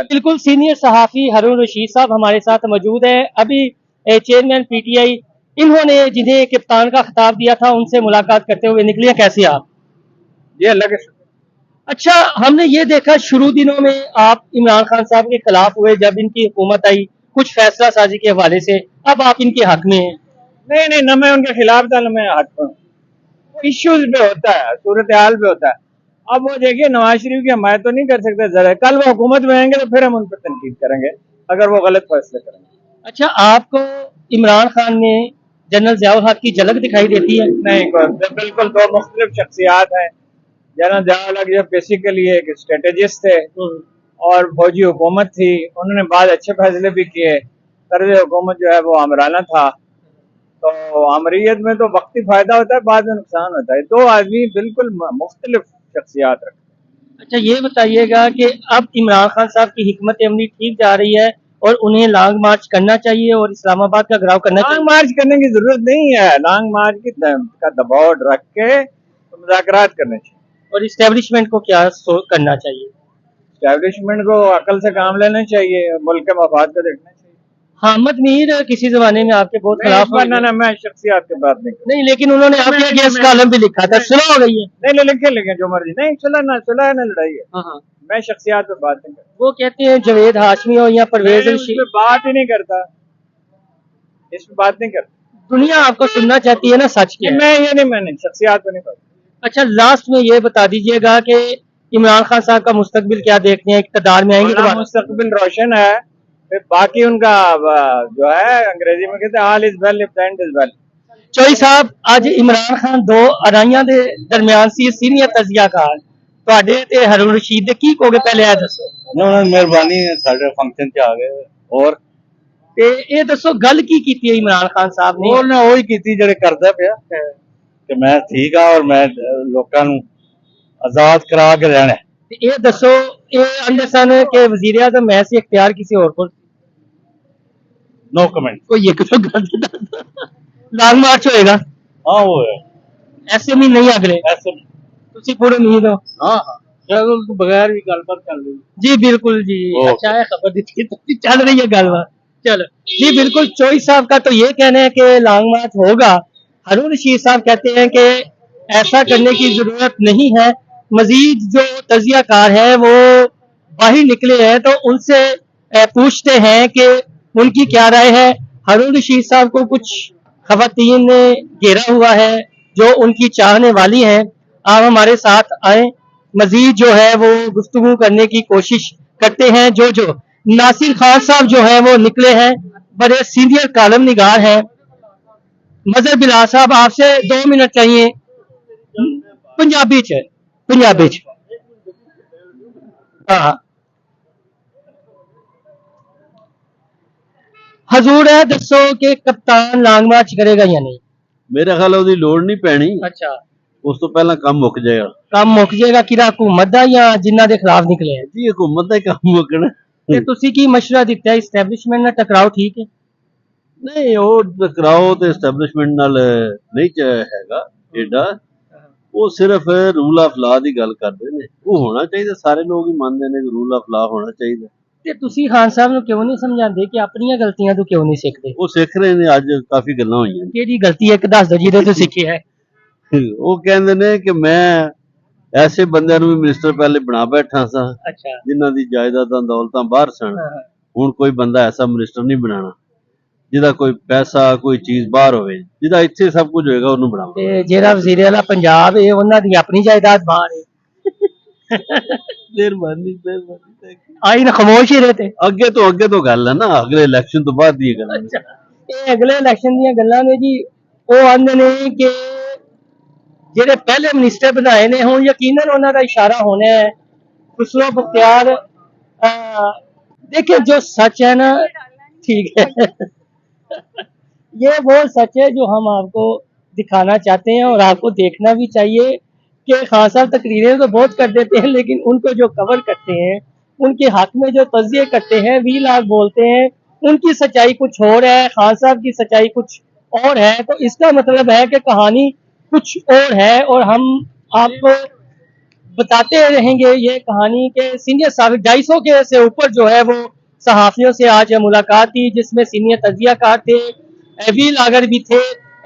बिल्कुल सीनियर सहाफ़ी हारून रशीद साहब हमारे साथ मौजूद है। अभी चेयरमैन पीटीआई इन्होंने जिन्हें कप्तान का खिताब दिया था उनसे मुलाकात करते हुए निकले, कैसे आप? ये अलग है। अच्छा, हमने ये देखा शुरू दिनों में आप इमरान खान साहब के खिलाफ हुए जब इनकी हुकूमत आई कुछ फैसला साजी के हवाले से, अब आप इनके हक में हैं। नहीं नहीं, न मैं उनके खिलाफ था न मैं हक पर हूं। वो इश्यूज पे होता है, सूरत हाल पे होता है। अब वो देखिए नवाज शरीफ की हमायत तो नहीं कर सकते, जरा कल वो हुकूमत में आएंगे तो फिर हम उन पर तनकीद करेंगे अगर वो गलत फैसले करेंगे। अच्छा, आपको इमरान खान में जनरल ज़ियाउल हक की झलक दिखाई देती है? नहीं, बिल्कुल दो मुख्तलिफ शख्सियात हैं। जनरल ज़ियाउल हक जो बेसिकली एक स्ट्रेटेजिस्ट थे और फौजी हुकूमत थी, उन्होंने बाद अच्छे फैसले भी किए। तर्ज हुकूमत जो है वो आमराना था। तो आमरीयत में तो वक्ती फायदा होता है, बाद में नुकसान होता है। दो आदमी बिल्कुल मुख्तलिफ शख्सियात रखते हैं। अच्छा, ये बताइएगा कि अब इमरान खान साहब की हिकमत अमली ठीक जा रही है और उन्हें लॉन्ग मार्च करना चाहिए और इस्लामाबाद का घिराव करना चाहिए? लॉन्ग मार्च करने की जरूरत नहीं है। लॉन्ग मार्च का दबाव रख के तो मुज़ाकरात करने चाहिए। और इस्टेब्लिशमेंट को क्या करना चाहिए? एस्टैब्लिशमेंट को अकल से काम लेना चाहिए, मुल्क के मफाद को देखना चाहिए। हामिद मीर किसी जमाने में आपके बहुत खिलाफ ना मैं शख्सियात की बात नहीं नहीं, लेकिन उन्होंने आपके अगेंस्ट कॉलम भी लिखा था, सुलह हो गई है। नहीं, लिखे जो मर्जी, नहीं सुलह ना लड़ाई है। हाँ, मैं शख्सियात पे बात नहीं करता। वो कहते हैं जवेद हाशमी और या परवेज मैं बात ही नहीं करता, इस पे बात नहीं करता। दुनिया आपको सुनना चाहती है ना सच की। मैंने शख्सियात पे नहीं बात। अच्छा, लास्ट में ये बता दीजिएगा कि इमरान खान साहब का मुस्तकबिल क्या देखते हैं, इक़्तिदार में आएंगे तो? मुस्तकबिल रोशन है, फिर बाकी उनका जो है अंग्रेजी में कहते हैं all is well if the end is well. Choi साहब, आज इमरान खान दो अराइयां दे दरमियान सी सीनियर तजियाकार ਤੁਹਾਡੇ ਤੇ ਹਾरून रशीद ਦੇ ਕੀ ਕਹੋਗੇ, ਪਹਿਲੇ ਇਹ ਦੱਸੋ। ਉਹਨਾਂ ਦੀ ਮਿਹਰਬਾਨੀ ਸਾਡੇ ਫੰਕਸ਼ਨ 'ਚ ਆ ਗਏ। ਔਰ ਤੇ ਇਹ ਦੱਸੋ ਗੱਲ ਕੀ ਕੀਤੀ ਹੈ ਇਮਰਾਨ ਖਾਨ ਸਾਹਿਬ ਨੇ? ਉਹਨੇ ਉਹੀ ਕੀਤੀ ਜਿਹੜੇ ਕਰਦਾ ਪਿਆ ਕਿ ਮੈਂ ਠੀਕ ਆ ਔਰ ਮੈਂ ਲੋਕਾਂ ਨੂੰ ਆਜ਼ਾਦ ਕਰਾ ਕੇ ਰਹਿਣਾ। ਤੇ ਇਹ ਦੱਸੋ, ਇਹ ਆਂਦੇ ਸਨ ਕਿ ਵਜ਼ੀਰ ਆਜ਼ਮ ਮੈਂ ਸੀ, ਇਖਤਿयार किसी और को। No comment. कोई एक तो गल लॉन्ग मार्च होएगा? हाँ वो है, ऐसे भी नहीं अगले ऐसे ਤੁਸੀਂ पूरे उम्मीद हो? हाँ हाँ चलो बगैर भी गलबात कर ली जी बिल्कुल जी। अच्छा है, खबर दी चल रही है गलबात। चलो जी बिल्कुल, चोई साहब का तो ये कहना है कि लॉन्ग मार्च होगा। हारून रशीद साहब कहते हैं कि ऐसा करने की जरूरत नहीं है। मजीद जो तजियाकार है वो बाहर निकले हैं तो उनसे पूछते हैं कि उनकी क्या राय है। हारून रशीद साहब को कुछ खवातीन ने घेरा हुआ है जो उनकी चाहने वाली हैं। आप हमारे साथ आए, मजीद जो है वो गुफ्तगू करने की कोशिश करते हैं। जो नासिर खान साहब जो है वो निकले हैं, बड़े सीनियर कॉलम निगार हैं। मजहर बिलाल साहब, आपसे 2 मिनट चाहिए। पंजाबी च हाँ हजूर है, दसो कि कप्तान लॉन्ग मार्च करेगा या नहीं? मेरे ख्याल ਉਹਦੀ ਲੋੜ नहीं पैनी, अच्छा, ਉਸ ਤੋਂ ਪਹਿਲਾਂ ਕੰਮ ਮੁੱਕ ਜਾਏਗਾ। ਕੰਮ ਮੁੱਕ ਜਾਏਗਾ ਕਿ ਹਕੂਮਤ ਦਾ ਜਾਂ ਜਿਨ੍ਹਾਂ ਦੇ ਖਿਲਾਫ ਨਿਕਲੇ ਹੈ? ਜੀ ਹਕੂਮਤ ਦਾ ਹੀ ਕੰਮ ਮੁੱਕਣਾ। ਤੇ ਤੁਸੀਂ ਕੀ ਮਸ਼ਵਰਾ ਦਿੱਤਾ, ਇਸਟੈਬਲਿਸ਼ਮੈਂਟ ਨਾਲ ਟਕਰਾਓ ਠੀਕ ਹੈ? ਨਹੀਂ ਉਹ ਟਕਰਾਓ ਤੇ ਐਸਟੈਬਲਿਸ਼ਮੈਂਟ ਨਾਲ ਨਹੀਂ ਹੈਗਾ ਏਡਾ। ਉਹ ਸਿਰਫ ਰੂਲ ਆਫ ਲਾ ਦੀ ਗੱਲ ਕਰਦੇ ਨੇ। ਉਹ ਹੋਣਾ ਚਾਹੀਦਾ, ਸਾਰੇ ਲੋਕ ਹੀ ਮੰਨਦੇ ਨੇ ਕਿ ਰੂਲ ਆਫ ਲਾ ਹੋਣਾ ਚਾਹੀਦਾ। ਤੇ ਤੁਸੀਂ ਖਾਨ ਸਾਹਿਬ ਨੂੰ ਕਿਉਂ ਨਹੀਂ ਸਮਝਾਉਂਦੇ ਕਿ ਆਪਣੀਆਂ ਗਲਤੀਆਂ ਤੋਂ ਕਿਉਂ ਨਹੀਂ ਸਿੱਖਦੇ? ਉਹ ਸਿੱਖ ਰਹੇ ਨੇ, ਅੱਜ ਕਾਫੀ ਗੱਲਾਂ ਹੋਈਆਂ ਨੇ। ਕਿਹੜੀ ਗਲਤੀ ਇੱਕ ਦੱਸ ਦਿਓ ਜਿਹਦੇ ਤੋਂ ਸਿੱਖਿਆ ਹੈ। ਉਹ ਕਹਿੰਦੇ ਨੇ ਕਿ ਮੈਂ ਐਸੇ ਬੰਦਿਆਂ ਨੂੰ ਵੀ ਮਿਨਿਸਟਰ ਪਹਿਲੇ ਬਣਾ ਬੈਠਾ ਸਾਂ ਅੱਛਾ, ਜਿਨ੍ਹਾਂ ਦੀ ਜਾਇਦਾਦਾਂ ਦੌਲਤਾਂ ਬਾਹਰ ਸਨ। ਹੁਣ ਕੋਈ ਬੰਦਾ ਐਸਾ ਮਿਨਿਸਟਰ ਨਹੀਂ ਬਣਾਉਣਾ ਜਿਹਦਾ ਕੋਈ ਪੈਸਾ ਕੋਈ ਚੀਜ਼ ਬਾਹਰ ਹੋਵੇ, ਜਿਹਦਾ ਇੱਥੇ ਸਭ ਕੁਝ ਹੋਏਗਾ ਉਹਨੂੰ ਬਣਾਓ। ਤੇ ਜਿਹੜਾ ਵਜ਼ੀਰ ਆਲਾ ਪੰਜਾਬ ਹੈ ਉਹਨਾਂ ਦੀ ਆਪਣੀ ਜਾਇਦਾਦ ਬਾਹਰ ਹੈ। ਮਿਹਰਬਾਨੀ ਆਈ ਨਾ ਖਾਮੋਸ਼ ਹੀ ਰਹਤੇ। ਅੱਗੇ ਤੋਂ ਗੱਲ ਹੈ ਨਾ, ਅਗਲੇ ਇਲੈਕਸ਼ਨ ਤੋਂ ਬਾਅਦ ਦੀ ਗੱਲ ਹੈ। ਅੱਛਾ, ਇਹ ਅਗਲੇ ਇਲੈਕਸ਼ਨ ਦੀਆਂ ਗੱਲਾਂ ਨੇ ਜੀ। ਉਹ ਆਂਦੇ ਨੇ ਕਿ ਜਿਹੜੇ ਪਹਿਲੇ ਮਿਨਿਸਟਰ ਬਣਾਏ ਨੇ ਹੁਣ यकीनन ਉਹਨਾਂ ਦਾ इशारा होना है। खुसरो बख्तियार, देखिए जो सच है ना, ठीक है ये वो सच है जो हम आपको दिखाना चाहते हैं और आपको देखना भी चाहिए कि खान साहब तकरीरें तो बहुत कर देते हैं लेकिन उनको जो कवर करते हैं, उनके हक में जो तज़िये करते हैं, वी लाख बोलते हैं, उनकी सच्चाई कुछ और है, खान साहब की सच्चाई कुछ और है। तो इसका मतलब है कि कहानी कुछ और है और हम आपको बताते रहेंगे ये कहानी के सीनियर साहब 250 के से ऊपर जो है वो सहाफियों से आज मुलाकात की, जिसमें सीनियर तजियाकार थे, वीलागर भी थे,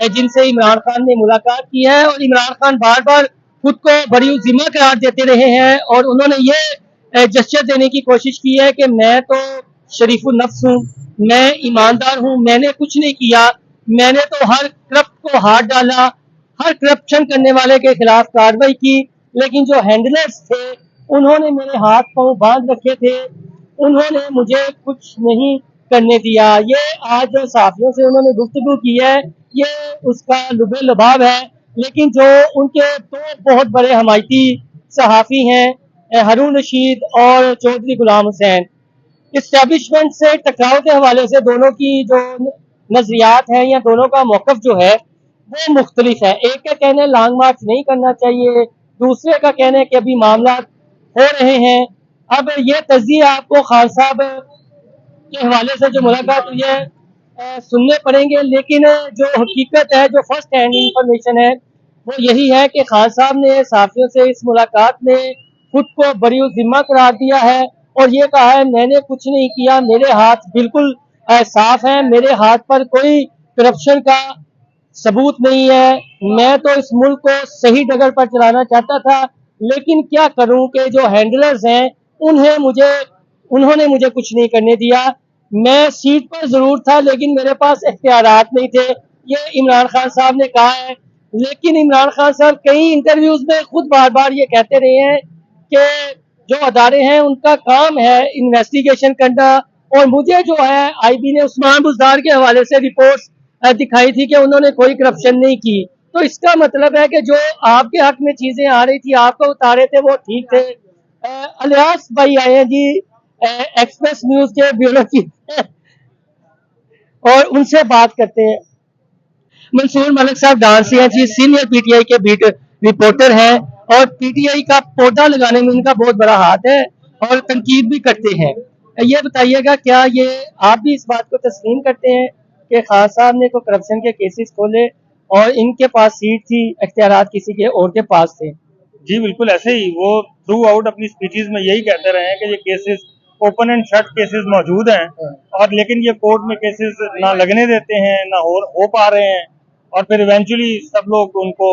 जिनसे इमरान खान ने मुलाकात की है। और इमरान खान बार बार खुद को बड़ी जिम्मा करार देते रहे हैं और उन्होंने ये जस्चर देने की कोशिश की है कि मैं तो शरीफुल नफ्स हूँ, मैं ईमानदार हूँ, मैंने कुछ नहीं किया, मैंने तो हर करप्ट को हाथ डाला, हर करप्शन करने वाले के खिलाफ कार्रवाई की, लेकिन जो हैंडलर्स थे उन्होंने मेरे हाथ पांव बांध रखे थे, उन्होंने मुझे कुछ नहीं करने दिया। ये आज जो सहाफियों से उन्होंने गुफ्तगू की है ये उसका लुबे लुभाव है। लेकिन जो उनके दो बहुत बड़े हमायती सहाफी हैं हारून रशीद और चौधरी गुलाम हुसैन, इस्टेब्लिशमेंट से टकराव के हवाले से दोनों की जो नजरियात हैं या दोनों का मौकफ जो है वो मुख्तलिफ है। एक का कहना है लॉन्ग मार्च नहीं करना चाहिए, दूसरे का कहना है कि अभी मामला हो रहे हैं। अब ये तजिया आपको खान साहब के हवाले से जो मुलाकात हुई है सुनने पड़ेंगे, लेकिन जो हकीकत है, जो फर्स्ट हैंड इंफॉर्मेशन है वो यही है कि खान साहब ने साफियों से इस मुलाकात में खुद को बड़ी जिम्मा करार दिया है और ये कहा है मैंने कुछ नहीं किया, मेरे हाथ बिल्कुल साफ है, मेरे हाथ पर कोई करप्शन का सबूत नहीं है, मैं तो इस मुल्क को सही डगर पर चलाना चाहता था, लेकिन क्या करूं कि जो हैंडलर्स हैं उन्होंने मुझे कुछ नहीं करने दिया। मैं सीट पर जरूर था लेकिन मेरे पास इख्तियारात नहीं थे, ये इमरान खान साहब ने कहा है। लेकिन इमरान खान साहब कई इंटरव्यूज में खुद बार बार ये कहते रहे हैं कि जो अदारे हैं उनका काम है इन्वेस्टिगेशन करना, और मुझे जो है आईबी ने उस्मान बुज़दार के हवाले से रिपोर्ट्स दिखाई थी कि उन्होंने कोई करप्शन नहीं की। तो इसका मतलब है कि जो आपके हक में चीजें आ रही थी, आपको बता रहे थे, वो ठीक थे। अलियास भाई आए हैं जी एक्सप्रेस न्यूज के ब्यूरो चीफ और उनसे बात करते हैं। मंसूर मलिक साहब डांसी हैं जी, सीनियर पीटीआई के बीट रिपोर्टर हैं और पीटीआई का पौधा लगाने में इनका बहुत बड़ा हाथ है और तनकीद भी करते हैं। ये बताइएगा क्या ये आप भी इस बात को तस्लीम करते हैं कि खान साहब ने तो करप्शन के केसेस खोले और इनके पास सीट थी, इख्तियारात किसी के और के पास थे? जी बिल्कुल ऐसे ही, वो थ्रू आउट अपनी स्पीचेस में यही कहते रहे हैं कि ये cases open and shut cases मौजूद हैं और लेकिन ये कोर्ट में केसेस ना लगने देते हैं, ना हो पा रहे हैं और फिर इवेंचुअली सब लोग उनको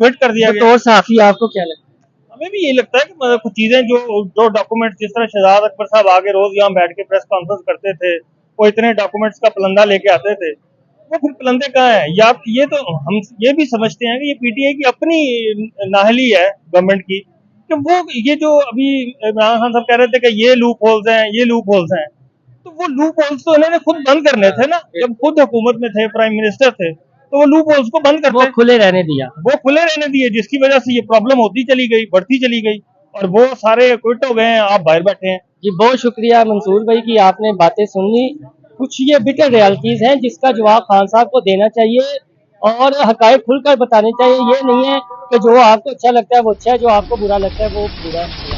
क्विट कर दिया गया। तो साफी आपको क्या लगता है? हमें भी यही लगता है कि मतलब कुछ चीजें जो डॉक्यूमेंट जिस तरह शहजाद अकबर साहब आगे रोज यहाँ बैठ के प्रेस कॉन्फ्रेंस करते थे, वो इतने डॉक्यूमेंट्स का पलंदा लेके आते थे, वो फिर पलंदे कहाँ हैं? या ये तो हम ये भी समझते हैं कि ये पीटीआई की अपनी नाहली है गवर्नमेंट की कि वो ये जो अभी इमरान खान साहब कह रहे थे कि ये लूप होल्स हैं, ये लूप होल्स हैं, तो वो लूप होल्स तो इन्होंने खुद बंद करने थे ना। जब खुद हुकूमत में थे, प्राइम मिनिस्टर थे, तो वो लूप होल्स को बंद करते, वो खुले रहने दिया, जिसकी वजह से ये प्रॉब्लम होती चली गई, बढ़ती चली गई और वो सारे क्विट हो गए हैं, आप बाहर बैठे हैं। जी बहुत शुक्रिया मंसूर भाई कि आपने बातें सुन ली। कुछ ये बिटर रियलिटीज हैं जिसका जवाब खान साहब को देना चाहिए और हकायक खुलकर बताने चाहिए। ये नहीं है कि जो आपको अच्छा लगता है वो अच्छा है, जो आपको बुरा लगता है वो बुरा है।